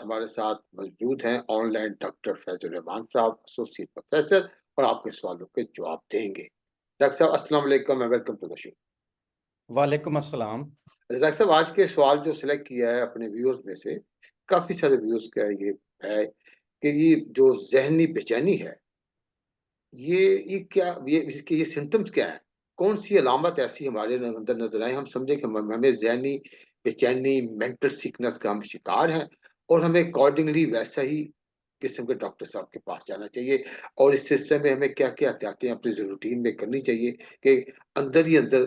हमारे साथ मौजूद हैं ऑनलाइन डॉक्टर फैजुर रहमान साहब, एसोसिएट प्रोफेसर, और आपके सवालों के जवाब देंगे। डॉक्टर साहब अस्सलाम वालेकुम and welcome to the show. वालेकुम अस्सलाम। डॉक्टर साहब, आज के सवाल जो सिलेक्ट किया है अपने व्यूअर्स में से, काफी सारे व्यूअर्स का ये है कि ये जो जहनी बेचैनी है, ये क्या, ये इसके ये सिम्टम्स क्या है? कौन सी अलामत ऐसी हमारे अंदर नजर आए हम समझे कि हमें जहनी बेचैनी, मेंटल सिकनेस का हम शिकार हैं, और हमें अकॉर्डिंगली वैसा ही किस्म के डॉक्टर साहब के पास जाना चाहिए, और इस सिलसिले में हमें क्या क्या एहतियातें अपनी रूटीन में करनी चाहिए कि अंदर ही अंदर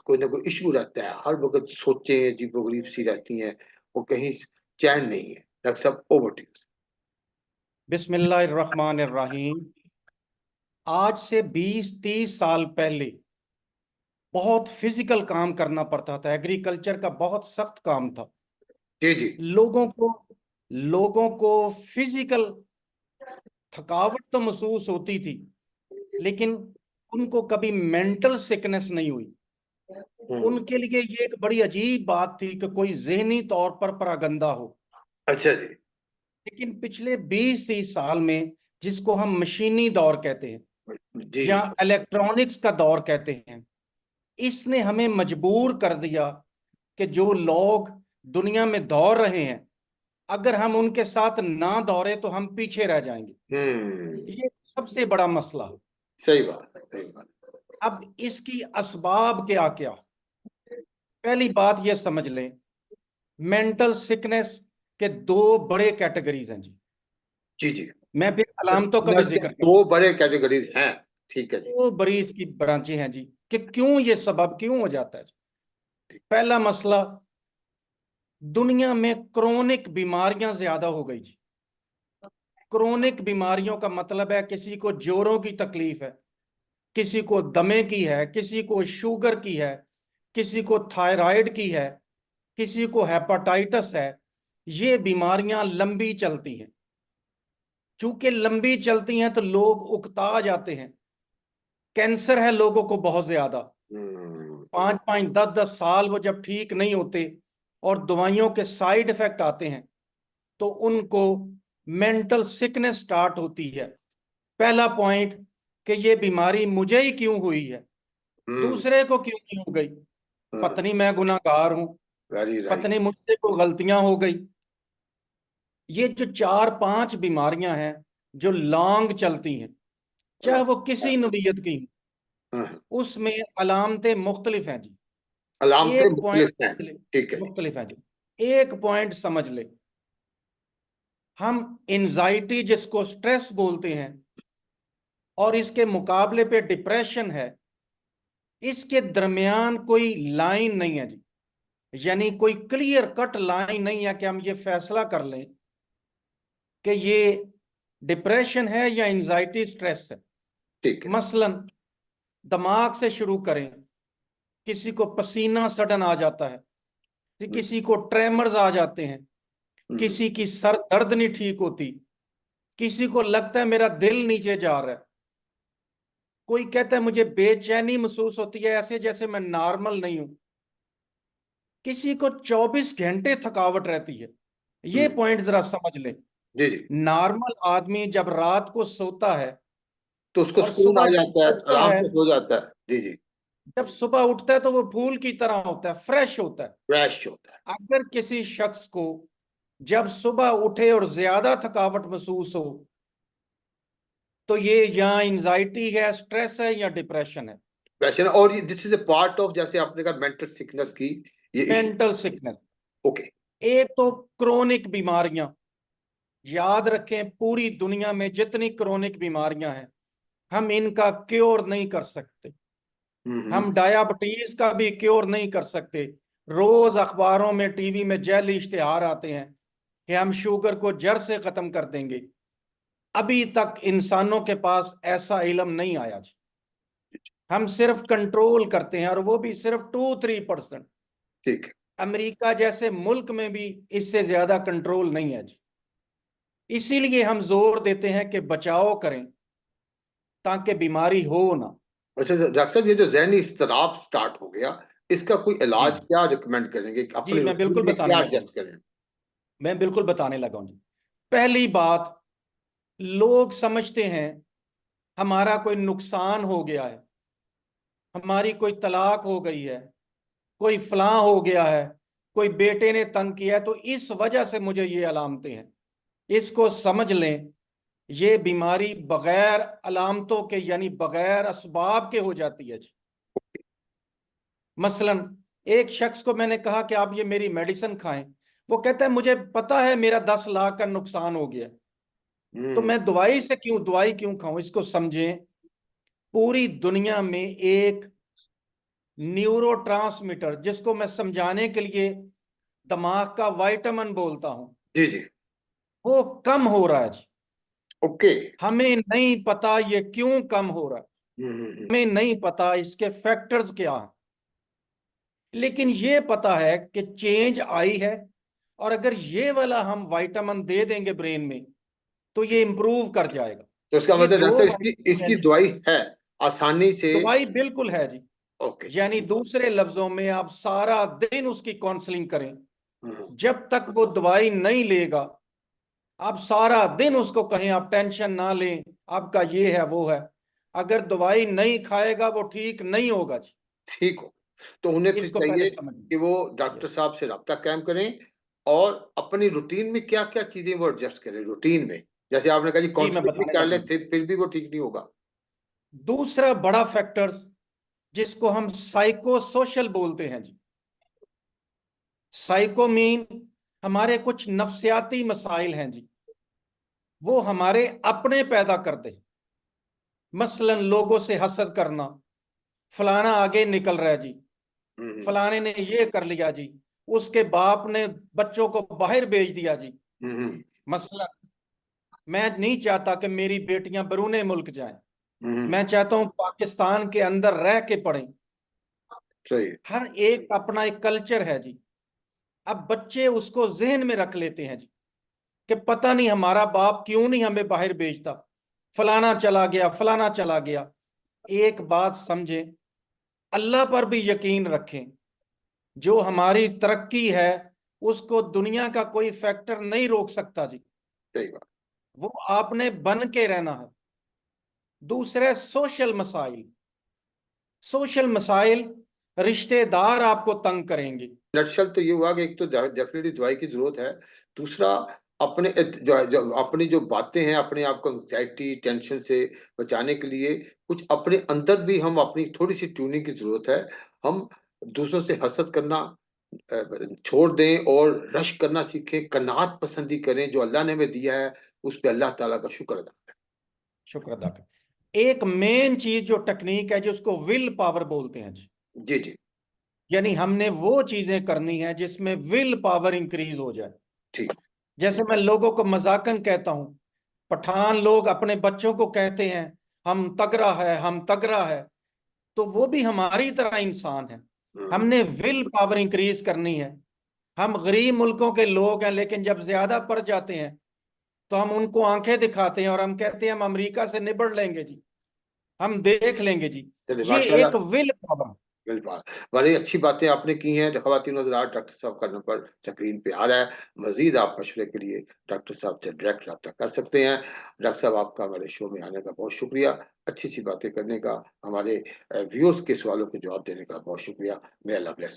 कोई ना कोई इशू रहता है, हर वक्त सोचें अजीबोगरीब सी रहती हैं, वो कहीं चैन नहीं है। डॉक्टर साहब, ओवर टू यू। बिस्मिल्लाहिर्रहमानिर्रहीम। आज से 20-30 साल पहले बहुत फिजिकल काम करना पड़ता था। एग्रीकल्चर का बहुत सख्त काम था। जी जी। लोगों को लोगों को फिजिकल थकावट तो महसूस होती थी, लेकिन उनको कभी मेंटल सिकनेस नहीं हुई। हम्म। उनके लिए ये एक बड़ी अजीब बात थी कि कोई जहनी तौर पर परागंदा हो। अच्छा जी। लेकिन पिछले 20-30 साल में, जिसको हम मशीनी दौर कहते हैं जी। या इलेक्ट्रॉनिक्स का दौर कहते हैं, इसने हमें मजबूर कर दिया कि जो लोग दुनिया में दौड़ रहे हैं, अगर हम उनके साथ ना दौड़े तो हम पीछे रह जाएंगे। हम्म। ये सबसे बड़ा मसला है। सही बात है, सही बात। अब इसकी असबाब क्या क्या? पहली बात यह समझ लें, मेंटल सिकनेस के दो बड़े कैटेगरीज हैं जी। जी जी। मैं फिर अलामतों का भी जिक्र करूं। दो बड़े कैटेगरीज हैं। ठीक है जी। दो बड़ी इसकी ब्रांचें हैं जी कि क्यों ये सबब क्यों हो जाता है। पहला मसला, दुनिया में क्रोनिक बीमारियां ज्यादा हो गई जी। क्रोनिक बीमारियों का मतलब है किसी को जोड़ों की तकलीफ है, किसी को दमे की है, किसी को शुगर की है, किसी को थायराइड की है, किसी को हेपाटाइटिस है। ये बीमारियां लंबी चलती हैं। चूंकि लंबी चलती हैं तो लोग उकता जाते हैं। कैंसर है लोगों को बहुत ज्यादा। हम्म। 5-5, 10-10 साल वो जब ठीक नहीं होते और दवाइयों के साइड इफेक्ट आते हैं, तो उनको मेंटल सिकनेस स्टार्ट होती है। पहला पॉइंट कि ये बीमारी मुझे ही क्यों हुई है, हम्म। दूसरे को क्यों नहीं हो गई। पत्नी मैं गुनाहगार हूं, वेरी राइट। पत्नी मुझसे को गलतियां हो गई। ये जो 4-5 बीमारियां हैं जो लॉन्ग चलती हैं, चाहे वो किसी नौइयत की हो, उसमें अलामतें मुख्तलिफ हैं जी। अलामतें एक पॉइंट मुख्तलिफ हैं। ठीक है जी। मुख्तलिफ हैं जी। एक पॉइंट समझ ले, हम एंजाइटी जिसको स्ट्रेस बोलते हैं और इसके मुकाबले पे डिप्रेशन है, इसके दरमियान कोई लाइन नहीं है जी। यानी कोई क्लियर कट लाइन नहीं है कि हम ये फैसला कर लें कि ये डिप्रेशन है या एंजाइटी स्ट्रेस है। ठीक है। मसलन दिमाग से शुरू करें, किसी को पसीना सडन आ जाता है, हम्म। किसी को ट्रेमर्स आ जाते हैं, हम्म। किसी की सर दर्द नहीं ठीक होती, किसी को लगता है मेरा दिल नीचे जा रहा है, कोई कहता है मुझे बेचैनी महसूस होती है ऐसे जैसे मैं नॉर्मल नहीं हूं, किसी को 24 घंटे थकावट रहती है। ये हम्म। पॉइंट जरा समझ ले। जी जी। नॉर्मल आदमी जब रात को सोता है तो उसको और सुकून सुबह आ जब जाता है, उठता आराम है, से सो जाता है। जी जी। जब सुबह उठता है तो वो फूल की तरह होता है, फ्रेश होता है। क्रैश होता है। अगर किसी शख्स को जब सुबह उठे और ज्यादा थकावट महसूस हो, तो ये या एंजाइटी है, स्ट्रेस है या डिप्रेशन है। डिप्रेशन, और ये this is a part of, जैसे आपने कहा, मेंटल सिकनेस की ये इशू। Mental sickness. ओके। एक तो क्रोनिक बीमारियां, याद रखें पूरी दुनिया में जितनी क्रोनिक बीमारियां हैं, हम इनका क्योर नहीं कर सकते। हम्म। हम डायबिटीज का भी क्योर नहीं कर सकते। रोज अखबारों में, टीवी में जैली इश्तिहार आते हैं कि हम शुगर को जड़ से खत्म कर देंगे। अभी तक इंसानों के पास ऐसा इल्म नहीं आया जी। हम सिर्फ कंट्रोल करते हैं, और वो भी सिर्फ 2-3%। ठीक है। अमेरिका जैसे मुल्क में भी इससे ज्यादा कंट्रोल नहीं है जी। इसीलिए हम जोर देते हैं कि बचाव करें ताकि बीमारी हो ना। अच्छा डॉक्टर साहब, ये जो जहनी इस्तिराब स्टार्ट हो गया, इसका कोई जी इलाज क्या रिकमेंड करेंगे कि जी, अपने मैं रूटीन बिल्कुल में बताने क्या लगा हूं। एडजस्ट करें? मैं बिल्कुल बताने लगा हूं जी। पहली बात, लोग समझते हैं हमारा कोई नुकसान हो गया है, हमारी कोई तलाक हो गई है, कोई फलां हो गया है, कोई बेटे ने तंग किया है, तो इस वजह से मुझे ये अलामतें हैं। इसको समझ लें, ये बीमारी बगैर अलामतों के यानी बगैर असबाब के हो जाती है जी। मसलन एक शख्स को मैंने कहा कि आप ये मेरी मेडिसिन खाएं, वो कहता है मुझे पता है मेरा 10 लाख का नुकसान हो गया, तो हम्म। मैं दवाई क्यों खाऊं। इसको समझें, पूरी दुनिया में एक न्यूरोट्रांसमीटर, जिसको मैं समझाने के लिए दिमाग का विटामिन बोलता हूं, जी जी। वो कम हो रहा है जी। ओके। हमें नहीं पता ये क्यों कम हो रहा है, हम्म। हमें नहीं पता इसके फैक्टर्स क्या हैं, लेकिन ये पता है कि चेंज आई है। और अगर ये वाला हम विटामिन दे देंगे ब्रेन में, तो ये इंप्रूव कर जाएगा। तो इसका ये मतलब डॉक्टर दो साहब इसकी विटामिन है इसकी जी। दवाई है आसानी से? दवाई बिल्कुल है जी। ओके। यानी दूसरे लफ्जों में, आप सारा दिन उसकी काउंसलिंग करें, हम्म। जब तक वो दवाई नहीं लेगा, आप सारा दिन उसको कहें आप टेंशन ना लें, आपका ये है वो है, अगर दवाई नहीं खाएगा वो ठीक नहीं होगा जी। ठीक हो। तो उन्हें फिर इसको पहले चाहिए समझ। कि वो डॉक्टर यस साहब से रब्ता कायम करें और अपनी रूटीन में क्या क्या चीजें वो एडजस्ट करें रूटीन में। जैसे आपने कहा जी जी, मैं काउंसलिंग भी बताने कर लगा ले, हूं। फिर भी वो ठीक नहीं होगा। दूसरा बड़ा फैक्टर्स, जिसको हम साइको सोशल बोलते हैं जी। साइको मीन हमारे कुछ नफ्सियाती मसाइल हैं जी, वो हमारे अपने पैदा करते हैं। मसलन लोगों से हसद करना, फलाना आगे निकल रहा है जी, हम्म। फलाने ने ये कर लिया जी, उसके बाप ने बच्चों को बाहर भेज दिया जी। हम्म। मसलन मैं नहीं चाहता कि मेरी बेटियां बैरूने मुल्क जाएं, हम्म। मैं चाहता हूं पाकिस्तान के अंदर रह के पढ़ें। सही है। हर एक का अपना एक कल्चर है जी। अब बच्चे उसको जहन में रख लेते हैं जी कि पता नहीं हमारा बाप क्यों नहीं हमें बाहर भेजता, फलाना चला गया, फलाना चला गया। एक बात समझें, अल्लाह पर भी यकीन रखें। जो हमारी तरक्की है, उसको दुनिया का कोई फैक्टर नहीं रोक सकता जी। सही बात। वो आपने बन के रहना है। दूसरे सोशल मसाइल, रिश्तेदार आपको तंग करेंगे। नक्सल तो ये हुआ कि एक तो डेफिनेटली दवाई की जरूरत है। दूसरा, अपने जो अपनी जो बातें हैं अपने आप को एंग्जाइटी टेंशन से बचाने के लिए कुछ अपने अंदर भी हम अपनी थोड़ी सी ट्यूनिंग की जरूरत है। हम दूसरों से हसद करना छोड़ दें और रश करना सीखें, कनात पसंदी करें, जो अल्लाह ने हमें दिया है उस पर अल्लाह ताला का शुक्र अदा शुक्र अदा करें। एक मेन चीज जो टेक्निक है, जिसको विल पावर बोलते हैं जी। करें। जी जी। यानी हमने वो चीजें करनी है जिसमें विल पावर इंक्रीज हो जाए। ठीक। जैसे मैं लोगों को मजाकन कहता हूं, पठान लोग अपने बच्चों को कहते हैं हम तगड़ा है, हम तगड़ा है, तो वो भी हमारी तरह इंसान है। हम्म। हमने विल पावर इंक्रीज करनी है। हम गरीब मुल्कों के लोग हैं, लेकिन जब ज्यादा पड़ जाते हैं तो हम उनको आंखें दिखाते हैं और हम कहते हैं हम अमेरिका से निबड़ लेंगे जी, हम देख लेंगे जी। चलिए ये एक माशाल्लाह। Will power. बिल्कुल। बड़ी अच्छी बातें आपने की हैं। ख़वातीन हज़रात, डॉक्टर साहब का नंबर स्क्रीन पे आ रहा है। मज़ीद आप मशवरे के लिए डॉक्टर साहब से डायरेक्ट रब्ता कर सकते हैं। डॉक्टर साहब, आपका हमारे शो में आने का बहुत शुक्रिया। अच्छी-अच्छी बातें करने का, हमारे व्यूअर्स के सवालों के जवाब देने का बहुत शुक्रिया। मे अल्लाह ब्लेस